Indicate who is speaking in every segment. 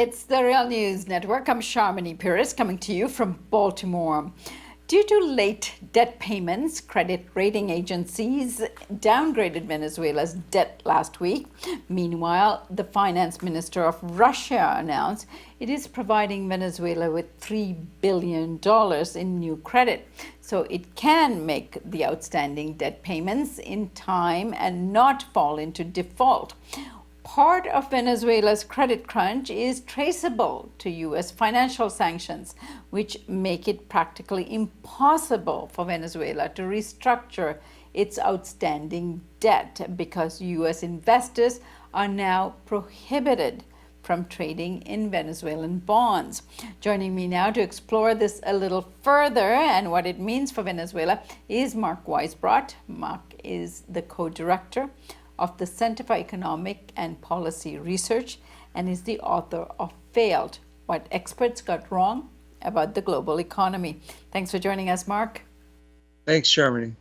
Speaker 1: It's the Real News Network. I'm Sharmini Pires coming to you from Baltimore. Due to late debt payments, credit rating agencies downgraded Venezuela's debt last week. Meanwhile, the finance minister of Russia announced it is providing Venezuela with $3 billion in new credit, so it can make the outstanding debt payments in time and not fall into default. Part of Venezuela's credit crunch is traceable to U.S. financial sanctions, which make it practically impossible for Venezuela to restructure its outstanding debt because U.S. investors are now prohibited from trading in Venezuelan bonds. Joining me now to explore this a little further and what it means for Venezuela is Mark Weisbrot. Mark is the co-director of the Center for Economic and Policy Research and is the author of Failed: What Experts Got Wrong About the Global Economy. Thanks for joining us, Mark.
Speaker 2: Thanks, Sharmini.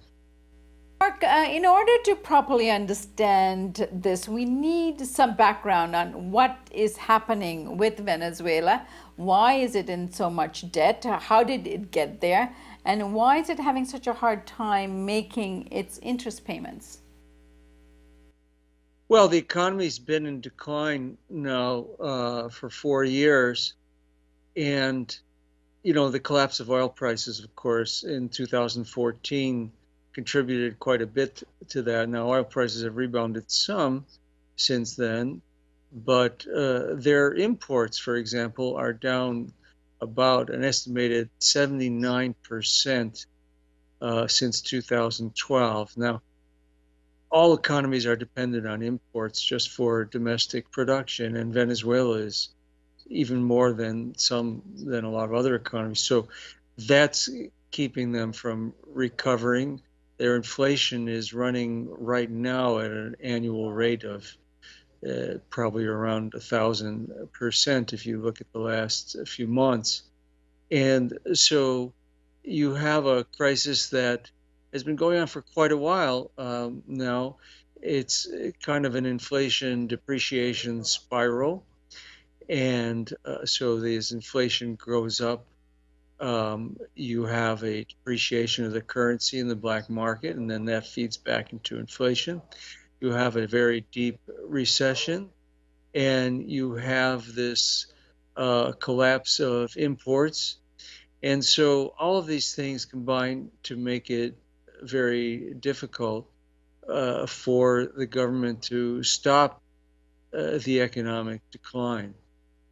Speaker 1: Mark, in order to properly understand this, we need some background on what is happening with Venezuela. Why is it in so much debt? How did it get there? And why is it having such a hard time making its interest payments?
Speaker 2: Well, the economy's been in decline now for 4 years. And, the collapse of oil prices, of course, in 2014 contributed quite a bit to that. Now, oil prices have rebounded some since then, but their imports, for example, are down about an estimated 79% since 2012. Now, all economies are dependent on imports just for domestic production, and Venezuela is even more than a lot of other economies. So that's keeping them from recovering. Their inflation is running right now at an annual rate of probably around 1,000% if you look at the last few months. And so you have a crisis that has been going on for quite a while now. It's kind of an inflation depreciation spiral. And so as inflation grows up, you have a depreciation of the currency in the black market, and then that feeds back into inflation. You have a very deep recession, and you have this collapse of imports. And so all of these things combine to make it very difficult for the government to stop the economic decline.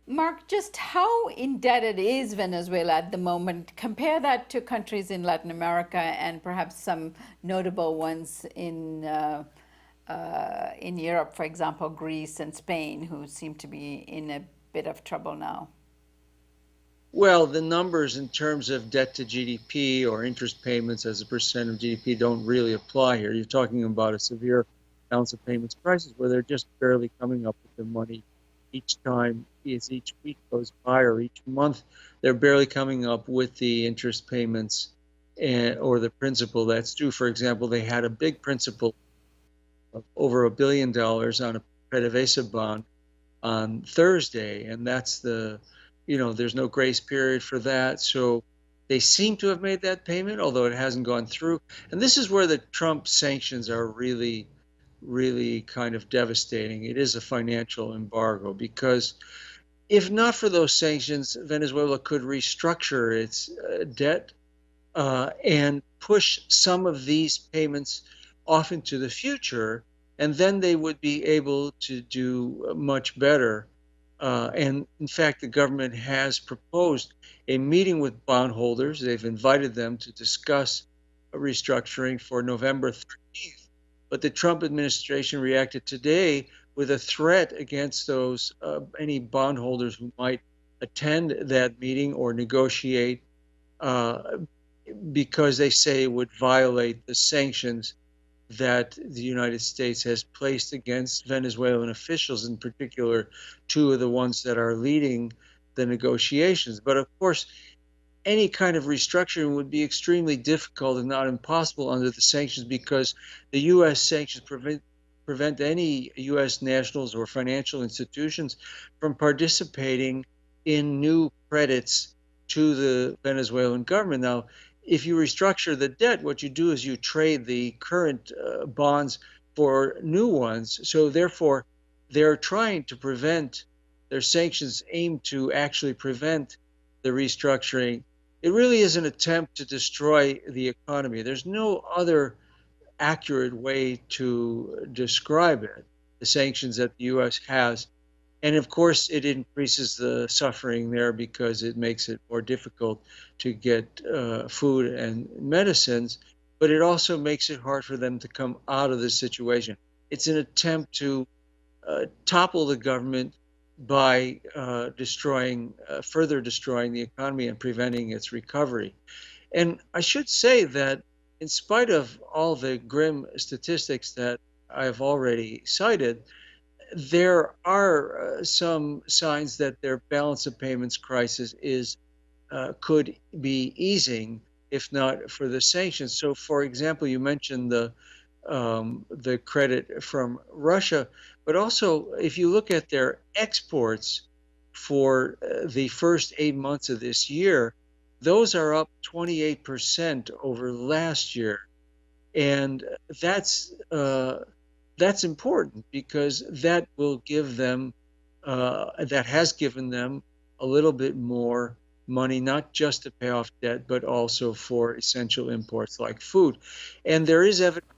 Speaker 1: Mark, just how indebted is Venezuela at the moment? Compare that to countries in Latin America and perhaps some notable ones in Europe, for example, Greece and Spain, who seem to be in a bit of trouble now.
Speaker 2: Well, the numbers in terms of debt to GDP or interest payments as a percent of GDP don't really apply here. You're talking about a severe balance of payments crisis where they're just barely coming up with the money each time, as each week goes by or each month, they're barely coming up with the interest payments or the principal that's due. For example, they had a big principal of over $1 billion on a PDVSA bond on Thursday, and that's there's no grace period for that. So they seem to have made that payment, although it hasn't gone through. And this is where the Trump sanctions are really kind of devastating. It is a financial embargo, because if not for those sanctions, Venezuela could restructure its debt and push some of these payments off into the future, and then they would be able to do much better. And in fact, the government has proposed a meeting with bondholders. They've invited them to discuss a restructuring for November 13th. But the Trump administration reacted today with a threat against those any bondholders who might attend that meeting or negotiate, because they say it would violate the sanctions that the United States has placed against Venezuelan officials, in particular, two of the ones that are leading the negotiations. But of course, any kind of restructuring would be extremely difficult and not impossible under the sanctions, because the U.S. sanctions prevent any U.S. nationals or financial institutions from participating in new credits to the Venezuelan government. Now, if you restructure the debt, what you do is you trade the current bonds for new ones. So therefore, they're trying to prevent, their sanctions aim to actually prevent the restructuring. It really is an attempt to destroy the economy. There's no other accurate way to describe it, the sanctions that the U.S. has. And of course, it increases the suffering there because it makes it more difficult to get food and medicines, but it also makes it hard for them to come out of this situation. It's an attempt to topple the government by further destroying the economy and preventing its recovery. And I should say that in spite of all the grim statistics that I've already cited, there are some signs that their balance of payments crisis could be easing if not for the sanctions. So, for example, you mentioned the credit from Russia, but also if you look at their exports for the first 8 months of this year, those are up 28% over last year, and that's uh, that's important because that will give them that has given them a little bit more money, not just to pay off debt, but also for essential imports like food. And there is evidence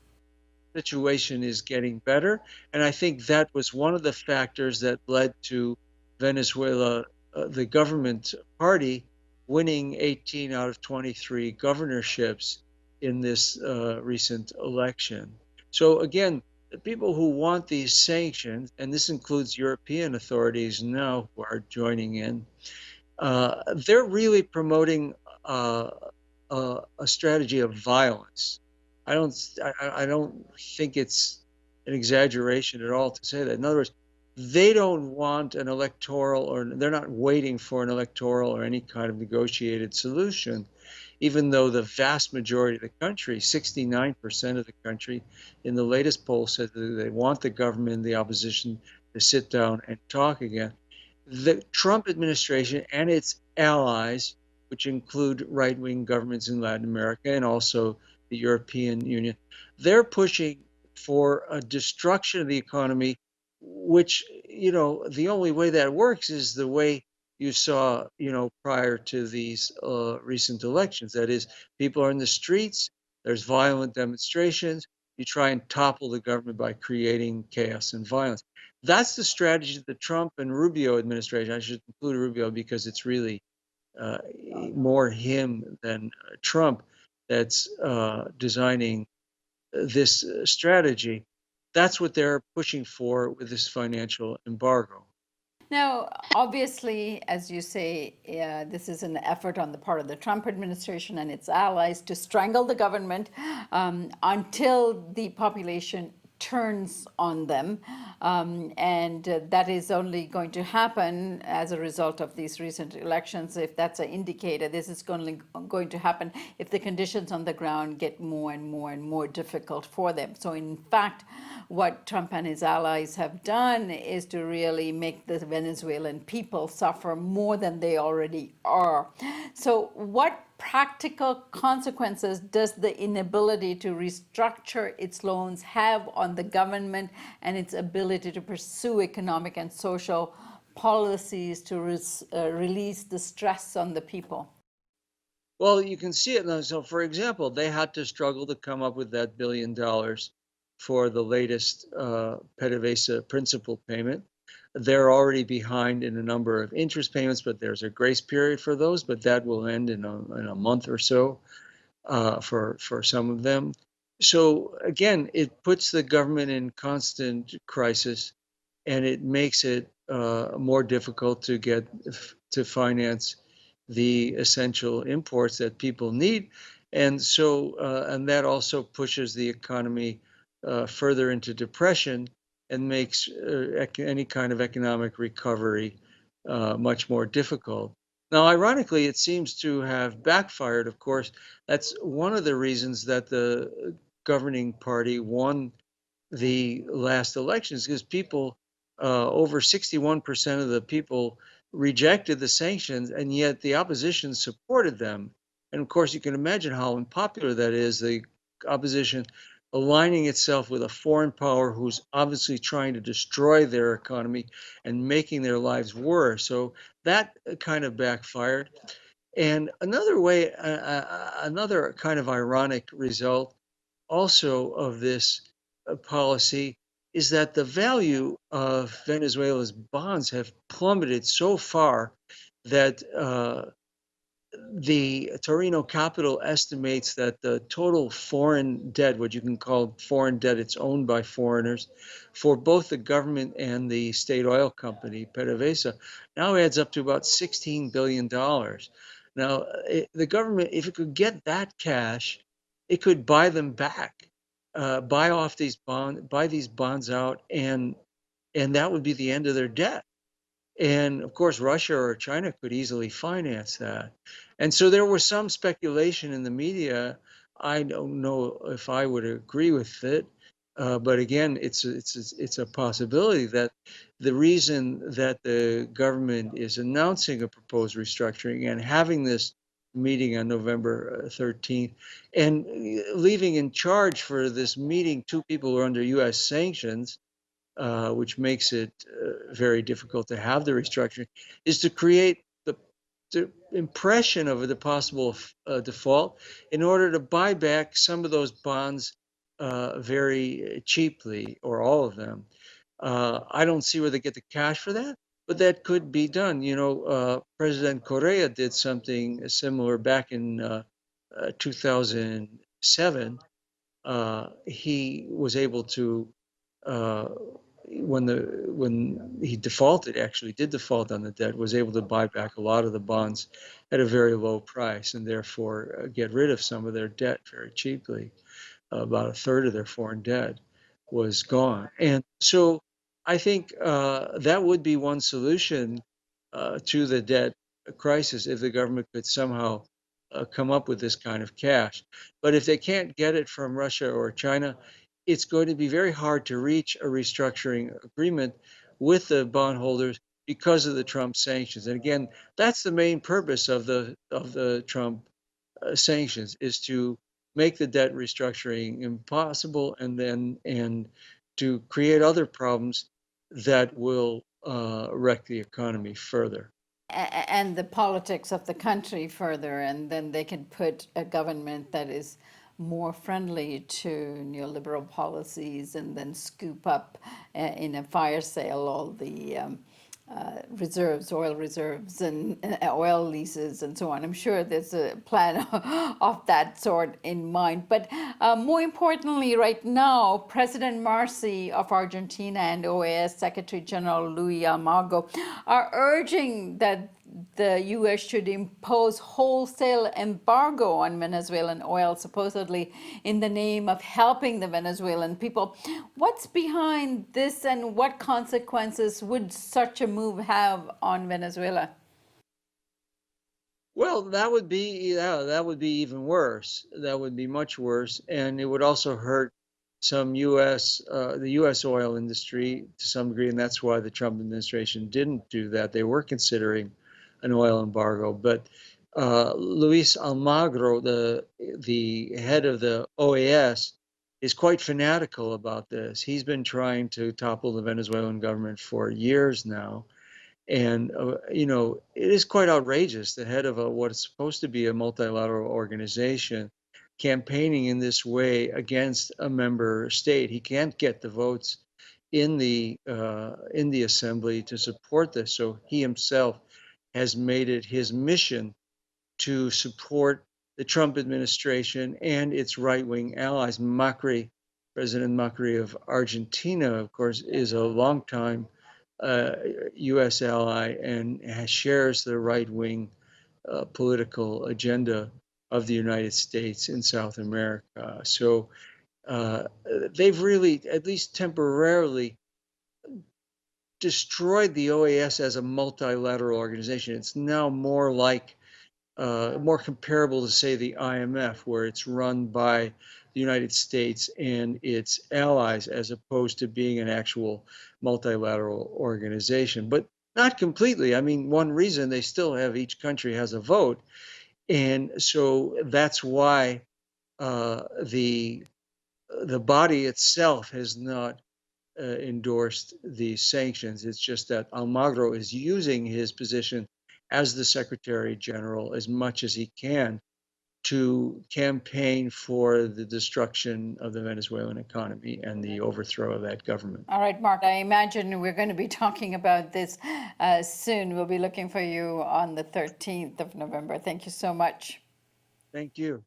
Speaker 2: the situation is getting better. And I think that was one of the factors that led to Venezuela, the government party, winning 18 out of 23 governorships in this recent election. So again, the people who want these sanctions, and this includes European authorities now who are joining in, they're really promoting uh, a strategy of violence. I don't I don't think it's an exaggeration at all to say that. In other words, they don't want an electoral, or they're not waiting for an electoral or any kind of negotiated solution, even though the vast majority of the country, 69% of the country, in the latest poll said that they want the government and the opposition to sit down and talk again. The Trump administration and its allies, which include right wing governments in Latin America and also the European Union, they're pushing for a destruction of the economy, which, the only way that works is the way you saw, prior to these recent elections. That is, people are in the streets, there's violent demonstrations, you try and topple the government by creating chaos and violence. That's the strategy of the Trump and Rubio administration. I should include Rubio because it's really uh, more him than Trump that's designing this strategy. That's what they're pushing for with this financial embargo.
Speaker 1: Now, obviously, as you say, this is an effort on the part of the Trump administration and its allies to strangle the government until the population turns on them. And that is only going to happen as a result of these recent elections. If that's an indicator, this is going to happen if the conditions on the ground get more and more and more difficult for them. So, in fact, what Trump and his allies have done is to really make the Venezuelan people suffer more than they already are. So, what practical consequences does the inability to restructure its loans have on the government and its ability to pursue economic and social policies to release the stress on the people?
Speaker 2: Well, you can see it now. So, for example, they had to struggle to come up with that $1 billion for the latest PDVSA principal payment. They're already behind in a number of interest payments, but there's a grace period for those, but that will end in a month or so for some of them. So again, it puts the government in constant crisis, and it makes it more difficult to finance the essential imports that people need, and and that also pushes the economy further into depression and makes any kind of economic recovery much more difficult. Now, ironically, it seems to have backfired. Of course, that's one of the reasons that the governing party won the last elections, because people, over 61% of the people rejected the sanctions, and yet the opposition supported them. And of course, you can imagine how unpopular that is, the opposition aligning itself with a foreign power who's obviously trying to destroy their economy and making their lives worse. So that kind of backfired. And another kind of ironic result also of this policy is that the value of Venezuela's bonds have plummeted so far that the Torino Capital estimates that the total foreign debt, what you can call foreign debt, it's owned by foreigners, for both the government and the state oil company, PDVSA, now adds up to about $16 billion. Now, the government, if it could get that cash, it could buy them back, buy these bonds out, and that would be the end of their debt. And of course, Russia or China could easily finance that. And so there was some speculation in the media. I don't know if I would agree with it, but again, it's a possibility that the reason that the government is announcing a proposed restructuring and having this meeting on November 13th and leaving in charge for this meeting two people who are under U.S. sanctions, which makes it very difficult to have the restructuring, is to create the impression of the possible default in order to buy back some of those bonds very cheaply, or all of them. I don't see where they get the cash for that, but that could be done. President Correa did something similar back in 2007. He was able to uh, when he defaulted, actually did default on the debt, was able to buy back a lot of the bonds at a very low price, and therefore get rid of some of their debt very cheaply. About a third of their foreign debt was gone. And so I think that would be one solution to the debt crisis, if the government could somehow come up with this kind of cash. But if they can't get it from Russia or China, it's going to be very hard to reach a restructuring agreement with the bondholders because of the Trump sanctions. And again, that's the main purpose of the Trump sanctions, is to make the debt restructuring impossible, and to create other problems that will wreck the economy further.
Speaker 1: And the politics of the country further, and then they can put a government that is more friendly to neoliberal policies, and then scoop up in a fire sale all the reserves, oil reserves, and oil leases, and so on. I'm sure there's a plan of that sort in mind. But more importantly, right now, President Marcy of Argentina and OAS Secretary General Luis Almagro are urging that the U.S. should impose wholesale embargo on Venezuelan oil, supposedly in the name of helping the Venezuelan people. What's behind this, and what consequences would such a move have on Venezuela?
Speaker 2: Well, that would be even worse. That would be much worse, and it would also hurt the U.S. oil industry to some degree, and that's why the Trump administration didn't do that. They were considering an oil embargo, but Luis Almagro, the head of the OAS, is quite fanatical about this. He's been trying to topple the Venezuelan government for years now. And, it is quite outrageous, the head of what is supposed to be a multilateral organization campaigning in this way against a member state. He can't get the votes in the assembly to support this. So he himself has made it his mission to support the Trump administration and its right-wing allies. President Macri of Argentina, of course, is a longtime U.S. ally and shares the right-wing political agenda of the United States in South America. So they've really, at least temporarily, destroyed the OAS as a multilateral organization. It's now more like more comparable to, say, the IMF, where it's run by the United States and its allies, as opposed to being an actual multilateral organization. But not completely. I mean, one reason they still have, each country has a vote. And so that's why the body itself has not endorsed these sanctions. It's just that Almagro is using his position as the Secretary General as much as he can to campaign for the destruction of the Venezuelan economy and the overthrow of that government.
Speaker 1: All right, Mark, I imagine we're going to be talking about this soon. We'll be looking for you on the 13th of November. Thank you so much.
Speaker 2: Thank you.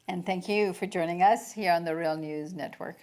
Speaker 1: And thank you for joining us here on the Real News Network.